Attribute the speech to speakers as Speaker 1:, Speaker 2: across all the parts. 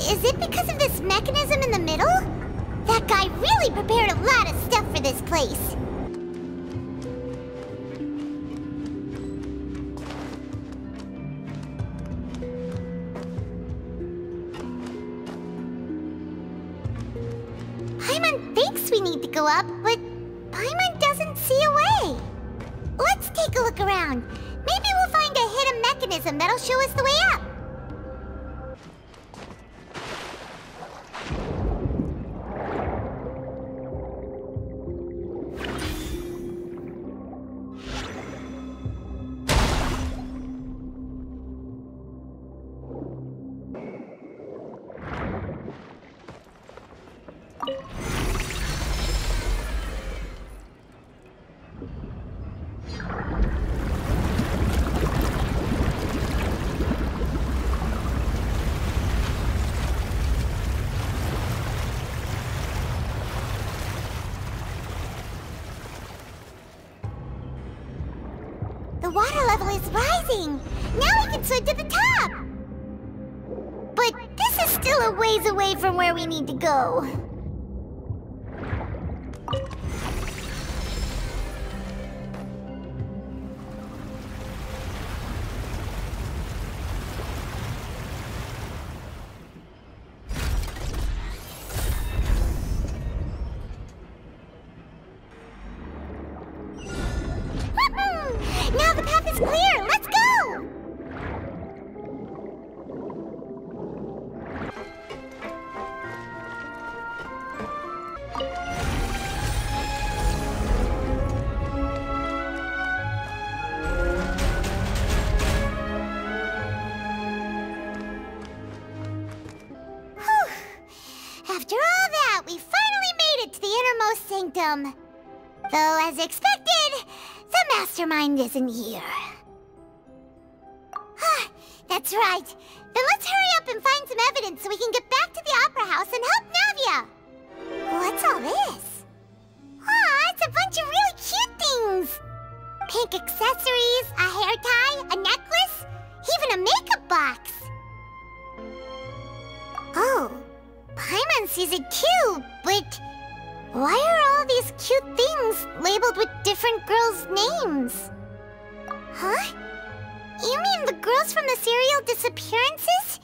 Speaker 1: Is it because of this mechanism in the middle? That guy really prepared a lot of stuff for this place. Paimon thinks we need to go up, but Paimon doesn't see a way. Let's take a look around. Maybe we'll find a hidden mechanism that'll show us the way up. The water level is rising! Now we can swim to the top! But this is still a ways away from where we need to go. Now the path is clear! Let's go! Whew. After all that, we finally made it to the innermost sanctum. Though, as expected, the mastermind isn't here. That's right. Then let's hurry up and find some evidence so we can get back to the Opera House and help Navia. What's all this? Aw, it's a bunch of really cute things. Pink accessories, a hair tie, a necklace, even a makeup box. Oh, Paimon sees it too, but why are all these cute things labeled with different girls' names? Huh? You mean the girls from the serial disappearances?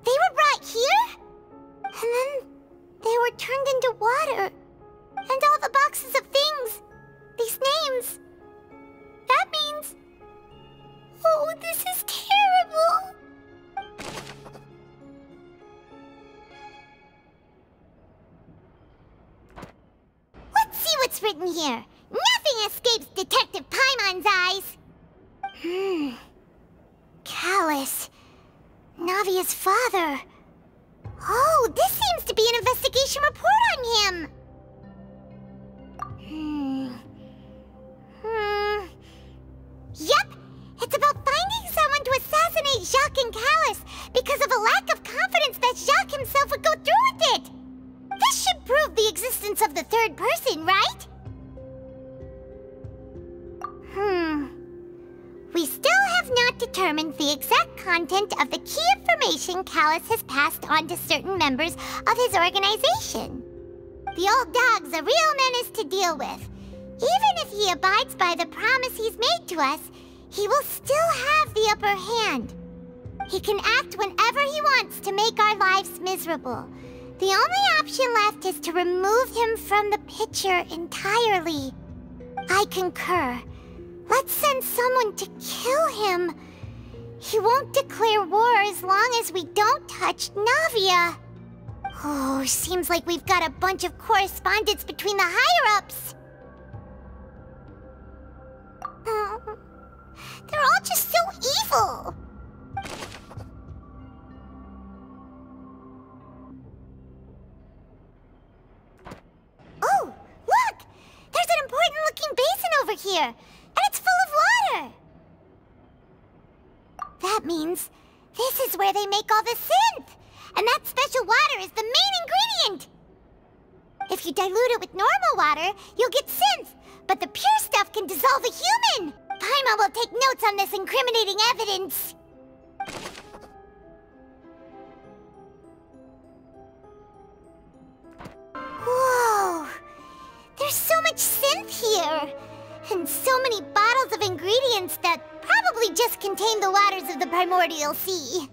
Speaker 1: They were brought here? And then they were turned into water. And all the boxes of things, these names. That means... Oh, this is terrible! Let's see what's written here. Nothing escapes Detective Paimon's eyes. Callus. Navia's father. Oh, this seems to be an investigation report on him. Yep, it's about finding someone to assassinate Jacques and Callus because of a lack of confidence that Jacques himself would go through with it. This should prove the existence of the third person, right? We still have not determined the exact content of the key information Callus has passed on to certain members of his organization. The old dog's a real menace to deal with. Even if he abides by the promise he's made to us, he will still have the upper hand. He can act whenever he wants to make our lives miserable. The only option left is to remove him from the picture entirely. I concur. Let's send someone to kill him. He won't declare war as long as we don't touch Navia. Oh, seems like we've got a bunch of correspondence between the higher-ups. They're all just so evil. Oh, look! There's an important-looking basin over here, and it's full of water. That means this is where they make all the synth, and that special water is the main ingredient. If you dilute it with normal water, you'll get synth, but the pure stuff can dissolve a human. Paimon will take notes on this incriminating evidence. And so many bottles of ingredients that probably just contain the waters of the primordial sea.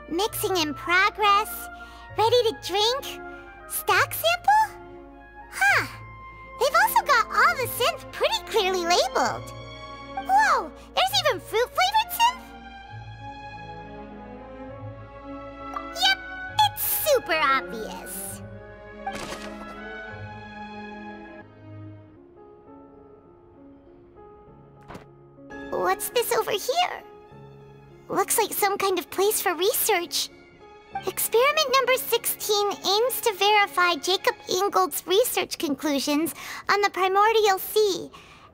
Speaker 1: Mixing in progress, ready to drink, stock sample? Huh. They've also got all the synth pretty clearly labeled. Whoa, there's even fruit-flavored synth? Yep, it's super obvious. What's this over here? Looks like some kind of place for research. Experiment number 16 aims to verify Jacob Ingold's research conclusions on the primordial sea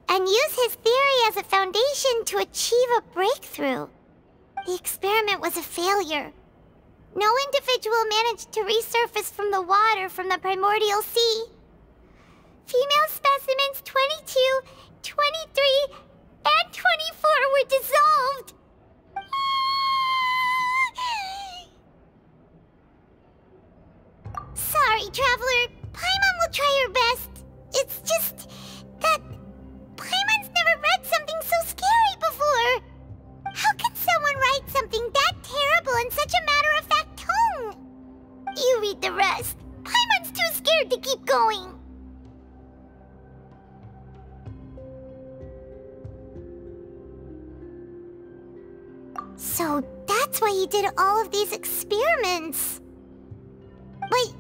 Speaker 1: and use his theory as a foundation to achieve a breakthrough. The experiment was a failure. No individual managed to resurface from the water from the primordial sea. Female specimens 22, 23, and 24 were dissolved. Sorry, Traveler. Paimon will try her best. It's just that Paimon's never read something so scary before. How can someone write something that terrible in such a matter-of-fact tone? You read the rest. Paimon's too scared to keep going. So that's why he did all of these experiments. Wait,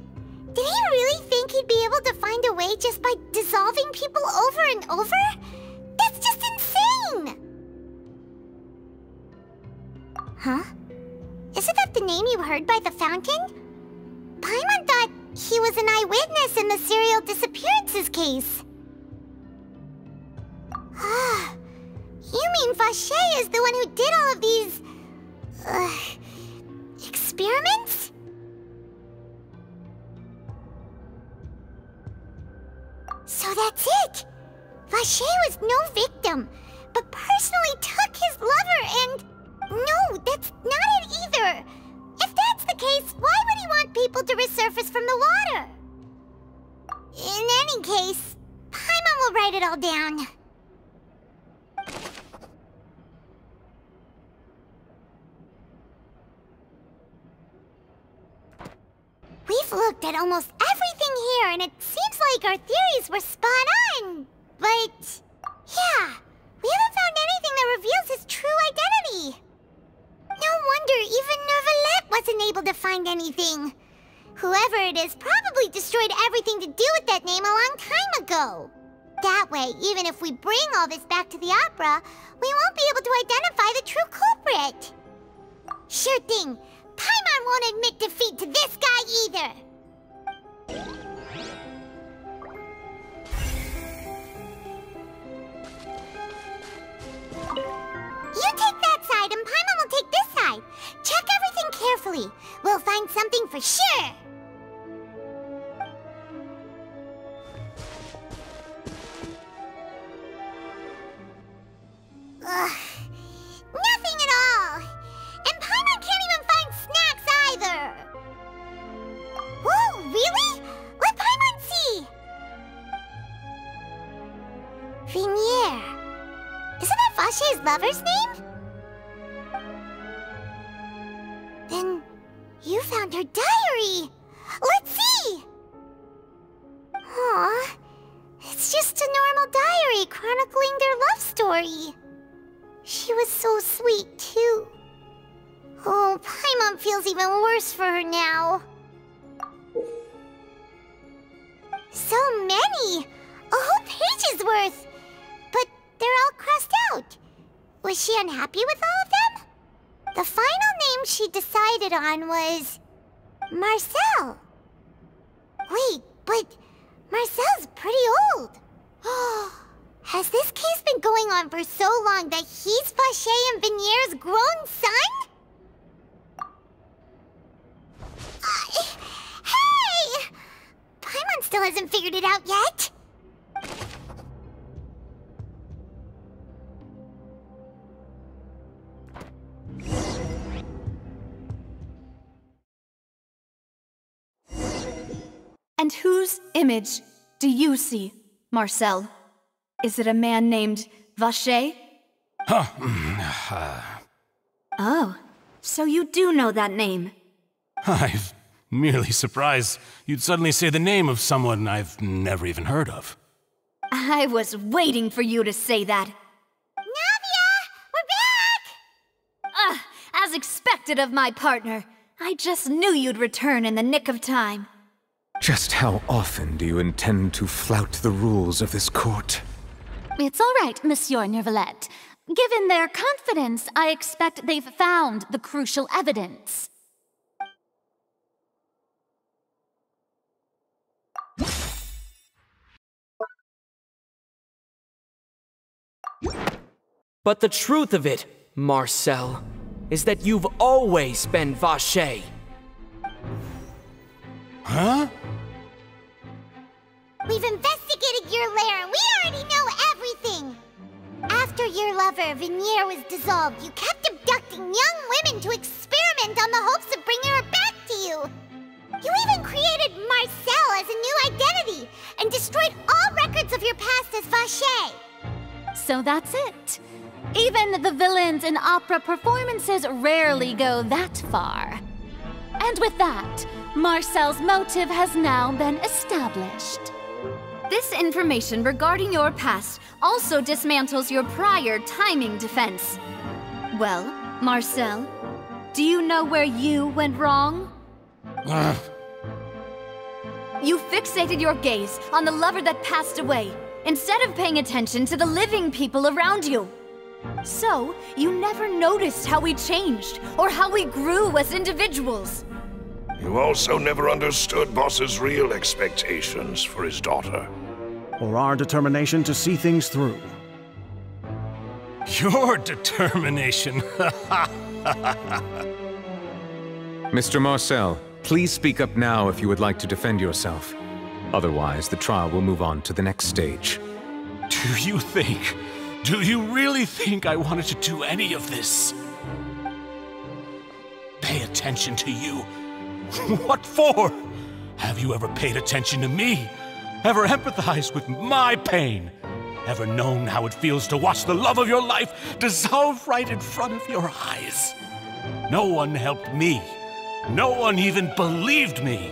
Speaker 1: did he really think he'd be able to find a way just by dissolving people over and over? That's just insane! Huh? Isn't that the name you heard by the fountain? Paimon thought he was an eyewitness in the serial disappearances case. You mean Vache is the one who did all of these... experiments? So that's it! Vache was no victim, but personally took his lover and... No, that's not it either! If that's the case, why would he want people to resurface from the water? In any case, Paimon will write it all down. We've looked at almost everything here, and it seems like our theories were spot on. But, yeah, we haven't found anything that reveals his true identity. No wonder even Neuvillette wasn't able to find anything. Whoever it is probably destroyed everything to do with that name a long time ago. That way, even if we bring all this back to the opera, we won't be able to identify the true culprit. Sure thing. Paimon won't admit defeat to this guy either! You take that side and Paimon will take this side. Check everything carefully. We'll find something for sure! Ugh. Nothing at all! And Paimon can't even find snacks either! Whoa, really? Let Paimon see! Vinier. Isn't that Vache's lover's name? Then you found her diary! Let's see! Aw, it's just a normal diary chronicling their love story. She was so sweet, too. Oh, Paimon feels even worse for her now. So many! A whole page's worth! But they're all crossed out. Was she unhappy with all of them? The final name she decided on was... Marcel. Wait, but Marcel's pretty old. Has this case been going on for so long that he's Vache and Vinier's grown son? Hey! Paimon still hasn't figured it out yet.
Speaker 2: And whose image do you see? Marcel. Is it a man named Vache? Oh, so you do know that name.
Speaker 3: I'm merely surprised you'd suddenly say the name of someone I've never even heard of.
Speaker 2: I was waiting for you to say that.
Speaker 1: Navia! We're back!
Speaker 2: As expected of my partner. I just knew you'd return in the nick of time.
Speaker 4: Just how often do you intend to flout the rules of this court?
Speaker 5: It's all right, Monsieur Neuvillette. Given their confidence, I expect they've found the crucial evidence.
Speaker 6: But the truth of it, Marcel, is that you've always been Vache.
Speaker 3: Huh?
Speaker 1: We've investigated your lair and we already know everything! After your lover, Vignier, was dissolved, you kept abducting young women to experiment on the hopes of bringing her back to you! You even created Marcel as a new identity and destroyed all records of your past as Vache!
Speaker 5: So that's it. Even the villains in opera performances rarely go that far. And with that, Marcel's motive has now been established.
Speaker 2: This information regarding your past also dismantles your prior timing defense. Well, Marcel, do you know where you went wrong? You fixated your gaze on the lover that passed away, instead of paying attention to the living people around you. So, you never noticed how we changed, or how we grew as individuals.
Speaker 7: You also never understood Boss's real expectations for his daughter.
Speaker 8: Or our determination to see things through.
Speaker 3: Your determination.
Speaker 4: Mr. Marcel, please speak up now if you would like to defend yourself. Otherwise, the trial will move on to the next stage.
Speaker 3: Do you really think I wanted to do any of this? Pay attention to you? What for? Have you ever paid attention to me? Ever empathized with my pain? Ever known how it feels to watch the love of your life dissolve right in front of your eyes? No one helped me. No one even believed me.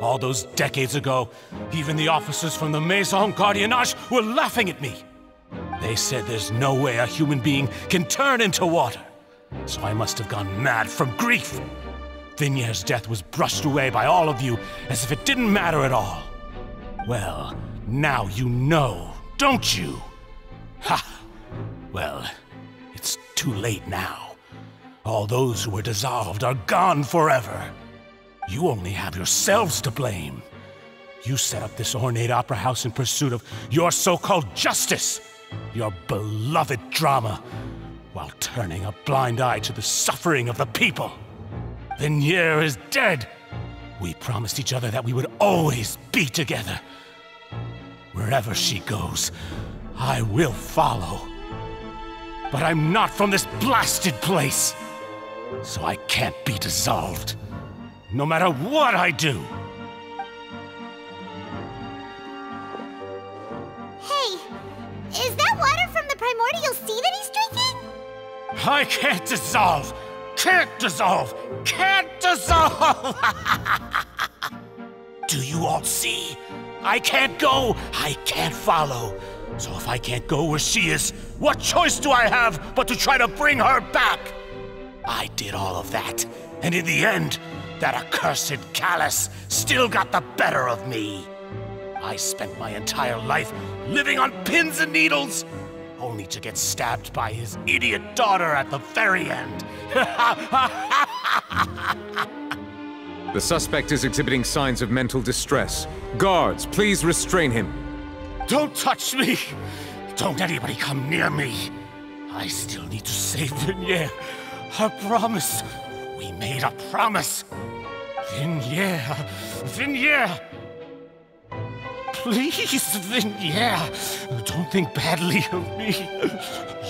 Speaker 3: All those decades ago, even the officers from the Maison Gardiennage were laughing at me. They said there's no way a human being can turn into water. So I must have gone mad from grief. Vignier's death was brushed away by all of you as if it didn't matter at all. Well, now you know, don't you? Ha! Well, it's too late now. All those who were dissolved are gone forever. You only have yourselves to blame. You set up this ornate opera house in pursuit of your so-called justice, your beloved drama, while turning a blind eye to the suffering of the people. Vignier is dead. We promised each other that we would always be together. Wherever she goes, I will follow. But I'm not from this blasted place, so I can't be dissolved, no matter what I do.
Speaker 1: Hey, is that water from the primordial sea that he's drinking?
Speaker 3: I can't dissolve! Can't dissolve! Can't dissolve! Do you all see? I can't go, I can't follow. So if I can't go where she is, what choice do I have but to try to bring her back? I did all of that, and in the end, that accursed Callus still got the better of me. I spent my entire life living on pins and needles, only to get stabbed by his idiot daughter at the very end.
Speaker 4: The suspect is exhibiting signs of mental distress. Guards, please restrain him.
Speaker 3: Don't touch me! Don't anybody come near me! I still need to save Vignier. A promise. We made a promise. Vignier. Vignier! Please, Vignier, don't think badly of me.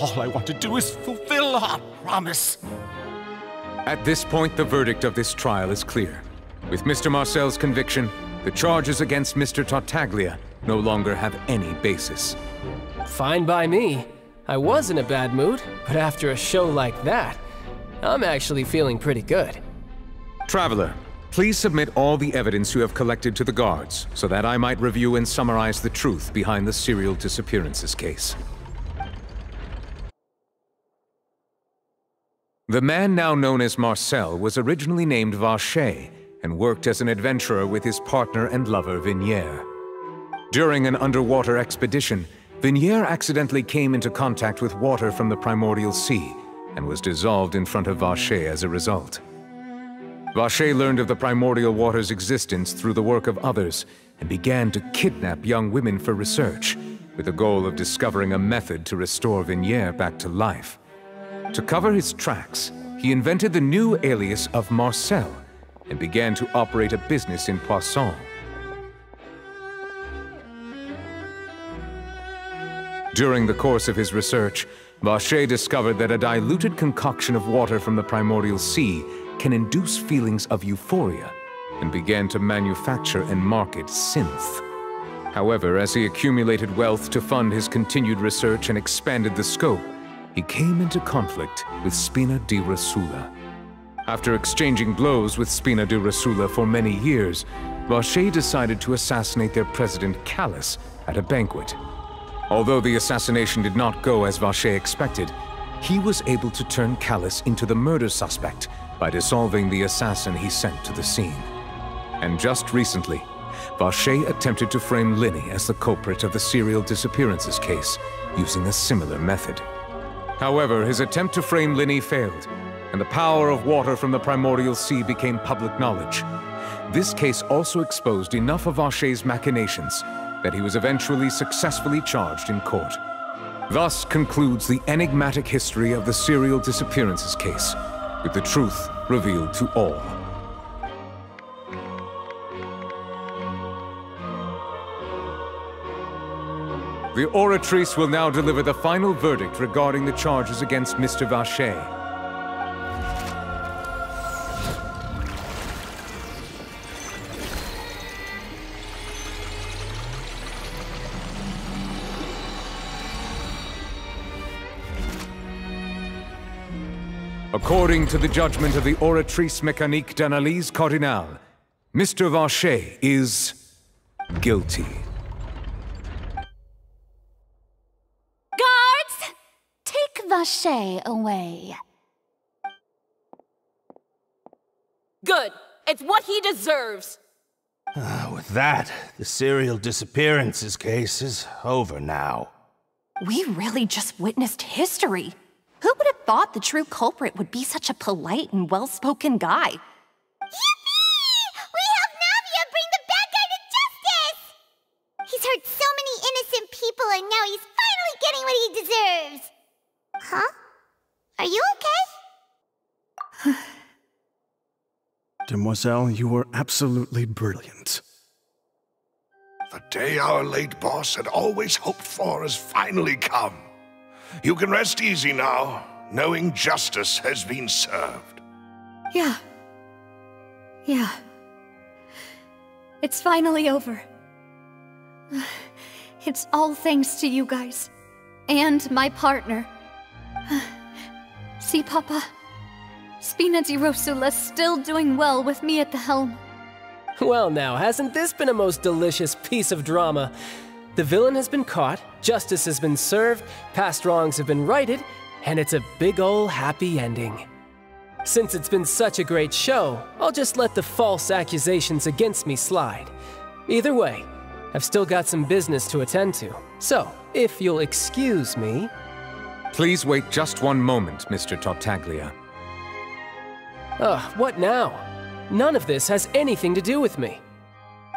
Speaker 3: All I want to do is fulfill our promise.
Speaker 4: At this point, the verdict of this trial is clear. With Mr. Marcel's conviction, the charges against Mr. Tartaglia no longer have any basis.
Speaker 9: Fine by me. I was in a bad mood, but after a show like that, I'm actually feeling pretty good.
Speaker 4: Traveler, please submit all the evidence you have collected to the guards, so that I might review and summarize the truth behind the serial disappearances case. The man now known as Marcel was originally named Vacher and worked as an adventurer with his partner and lover Vignier. During an underwater expedition, Vignier accidentally came into contact with water from the primordial sea and was dissolved in front of Vacher as a result. Vacher learned of the primordial water's existence through the work of others and began to kidnap young women for research, with the goal of discovering a method to restore Vignier back to life. To cover his tracks, he invented the new alias of Marcel and began to operate a business in Poisson. During the course of his research, Vacher discovered that a diluted concoction of water from the primordial sea can induce feelings of euphoria, and began to manufacture and market synth. However, as he accumulated wealth to fund his continued research and expanded the scope, he came into conflict with Spina di Rosula. After exchanging blows with Spina di Rosula for many years, Vacher decided to assassinate their president Callus at a banquet. Although the assassination did not go as Vacher expected, he was able to turn Callus into the murder suspect by dissolving the assassin he sent to the scene. And just recently, Vacher attempted to frame Linny as the culprit of the serial disappearances case, using a similar method. However, his attempt to frame Linny failed, and the power of water from the primordial sea became public knowledge. This case also exposed enough of Vacher's machinations that he was eventually successfully charged in court. Thus concludes the enigmatic history of the serial disappearances case, with the truth revealed to all. The Oratrice will now deliver the final verdict regarding the charges against Mr. Vacher. According to the judgment of the Oratrice Mécanique d'Analyse Cardinale, Mr. Vacher is guilty.
Speaker 5: Guards! Take Vacher away.
Speaker 10: Good. It's what he deserves.
Speaker 11: With that, the serial disappearances case is over now.
Speaker 10: We really just witnessed history. Who would have thought the true culprit would be such a polite and well-spoken guy?
Speaker 1: Yippee! We helped Navia bring the bad guy to justice! He's hurt so many innocent people and now he's finally getting what he deserves! Huh? Are you okay?
Speaker 8: Demoiselle, you were absolutely brilliant.
Speaker 7: The day our late boss had always hoped for has finally come. You can rest easy now, knowing justice has been served.
Speaker 2: Yeah. It's finally over. It's all thanks to you guys. And my partner. See, Papa? Spina di Rosula's still doing well with me at the helm.
Speaker 9: Well now, hasn't this been a most delicious piece of drama? The villain has been caught, justice has been served, past wrongs have been righted, and it's a big ol' happy ending. Since it's been such a great show, I'll just let the false accusations against me slide. Either way, I've still got some business to attend to, so if you'll excuse me...
Speaker 4: Please wait just one moment, Mr. Tartaglia.
Speaker 9: What now? None of this has anything to do with me.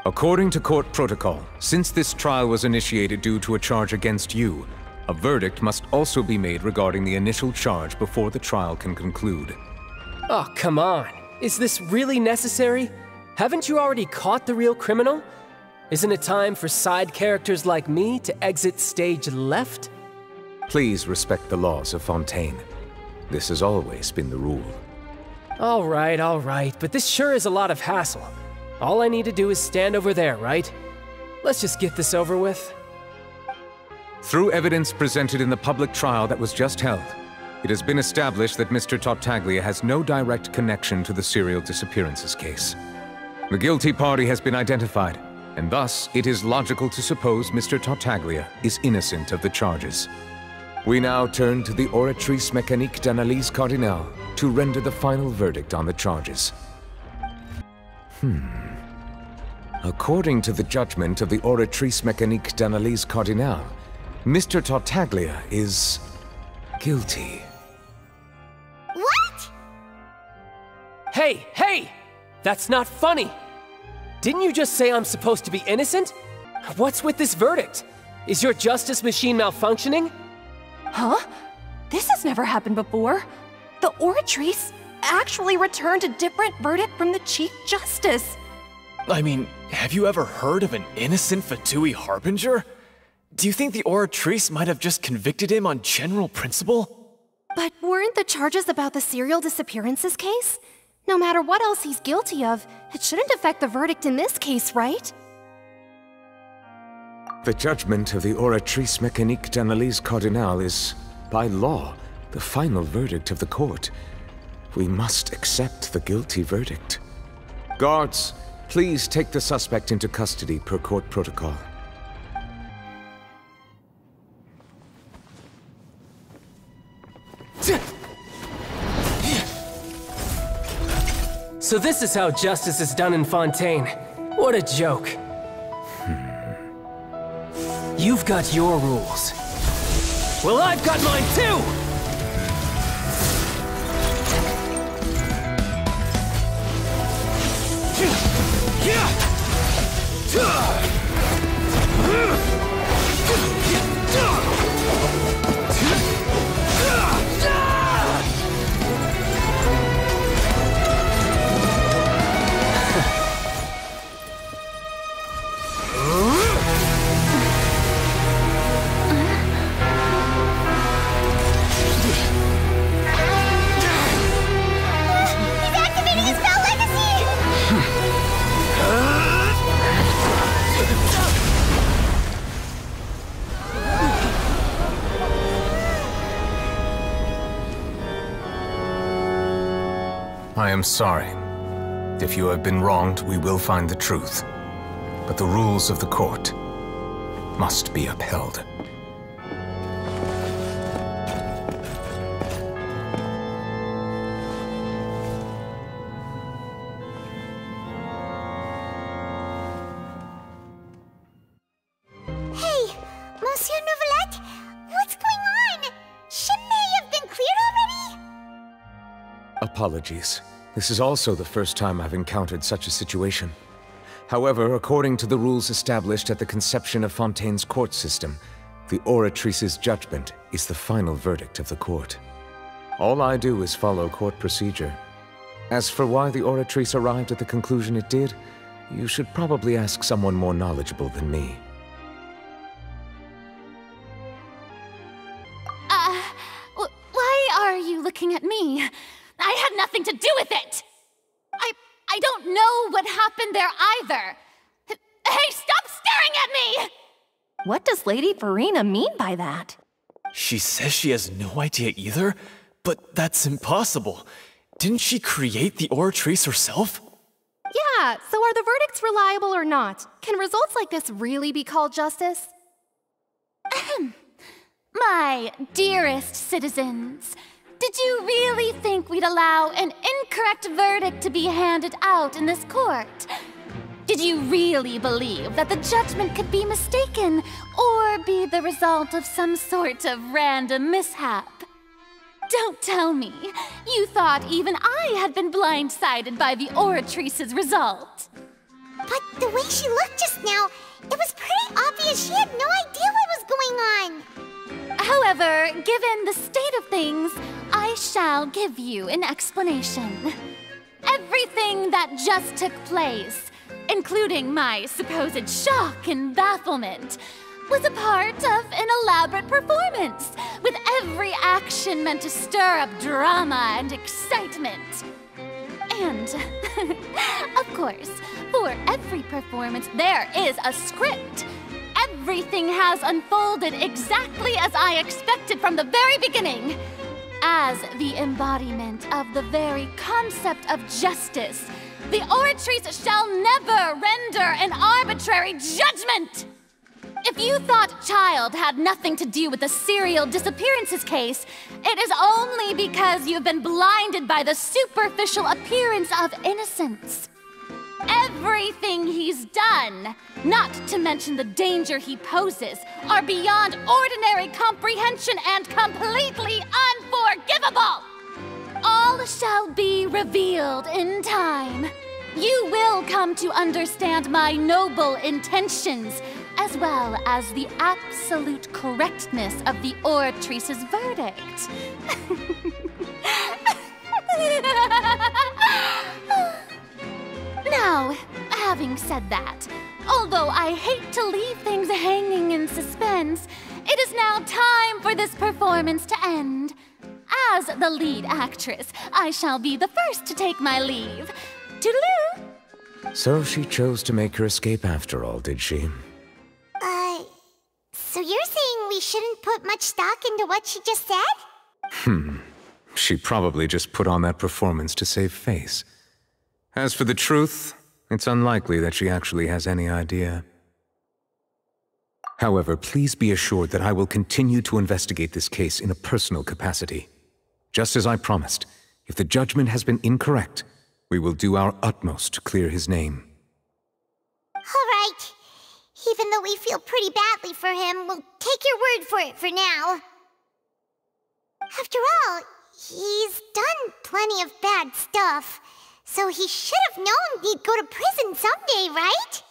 Speaker 4: According to court protocol, since this trial was initiated due to a charge against you, a verdict must also be made regarding the initial charge before the trial can conclude.
Speaker 9: Oh, come on. Is this really necessary? Haven't you already caught the real criminal? Isn't it time for side characters like me to exit stage left?
Speaker 4: Please respect the laws of Fontaine. This has always been the rule.
Speaker 9: All right, but this sure is a lot of hassle. All I need to do is stand over there, right? Let's just get this over with.
Speaker 4: Through evidence presented in the public trial that was just held, it has been established that Mr. Tartaglia has no direct connection to the serial disappearances case. The guilty party has been identified, and thus it is logical to suppose Mr. Tartaglia is innocent of the charges. We now turn to the Oratrice Mécanique d'Analyse Cardinale to render the final verdict on the charges. According to the judgment of the Oratrice Mécanique d'Analyse Cardinale, Mr. Tartaglia is guilty.
Speaker 1: What?
Speaker 9: Hey! That's not funny! Didn't you just say I'm supposed to be innocent? What's with this verdict? Is your justice machine malfunctioning?
Speaker 10: Huh? This has never happened before. The Oratrice actually returned a different verdict from the Chief Justice.
Speaker 12: I mean, have you ever heard of an innocent Fatui Harbinger? Do you think the Oratrice might have just convicted him on general principle?
Speaker 10: But weren't the charges about the serial disappearances case? No matter what else he's guilty of, it shouldn't affect the verdict in this case, right?
Speaker 4: The judgment of the Oratrice Mécanique d'Analyse Cardinale is, by law, the final verdict of the court. We must accept the guilty verdict. Guards, please take the suspect into custody per court protocol.
Speaker 9: So this is how justice is done in Fontaine. What a joke. You've got your rules. Well, I've got mine too!
Speaker 4: I am sorry. If you have been wronged, we will find the truth. But the rules of the court must be upheld.
Speaker 1: Hey, Monsieur Nouvelette, what's going on? Shouldn't they have been cleared already?
Speaker 4: Apologies. This is also the first time I've encountered such a situation. However, according to the rules established at the conception of Fontaine's court system, the Oratrice's judgment is the final verdict of the court. All I do is follow court procedure. As for why the Oratrice arrived at the conclusion it did, you should probably ask someone more knowledgeable than me.
Speaker 5: Why are you looking at me? I had nothing to do with it! I don't know what happened there either! Hey, stop staring at me!
Speaker 10: What does Lady Verena mean by that?
Speaker 12: She says she has no idea either, but that's impossible. Didn't she create the Oratrice herself?
Speaker 10: Yeah, so are the verdicts reliable or not? Can results like this really be called justice?
Speaker 5: My dearest citizens, did you really think we'd allow an incorrect verdict to be handed out in this court? Did you really believe that the judgment could be mistaken or be the result of some sort of random mishap? Don't tell me you thought even I had been blindsided by the Oratrice's result.
Speaker 1: But the way she looked just now, it was pretty obvious she had no idea what was going on.
Speaker 5: However, given the state of things, I shall give you an explanation. Everything that just took place, including my supposed shock and bafflement, was a part of an elaborate performance, with every action meant to stir up drama and excitement. And And, of course, for every performance, there is a script. Everything has unfolded exactly as I expected from the very beginning. As the embodiment of the very concept of justice, the Oratrice shall never render an arbitrary judgment! If you thought Child had nothing to do with the serial disappearances case, it is only because you've been blinded by the superficial appearance of innocence. Everything he's done, not to mention the danger he poses, are beyond ordinary comprehension and completely unforgivable! All shall be revealed in time. You will come to understand my noble intentions, as well as the absolute correctness of the Oratrice's verdict. Now, having said that, although I hate to leave things hanging in suspense, it is now time for this performance to end. As the lead actress, I shall be the first to take my leave. Toodaloo!
Speaker 4: So she chose to make her escape after all, did she?
Speaker 1: So you're saying we shouldn't put much stock into what she just said?
Speaker 4: She probably just put on that performance to save face. As for the truth, it's unlikely that she actually has any idea. However, please be assured that I will continue to investigate this case in a personal capacity. Just as I promised, if the judgment has been incorrect, we will do our utmost to clear his name.
Speaker 1: All right. Even though we feel pretty badly for him, we'll take your word for it for now. After all, he's done plenty of bad stuff, so he should have known he'd go to prison someday, right?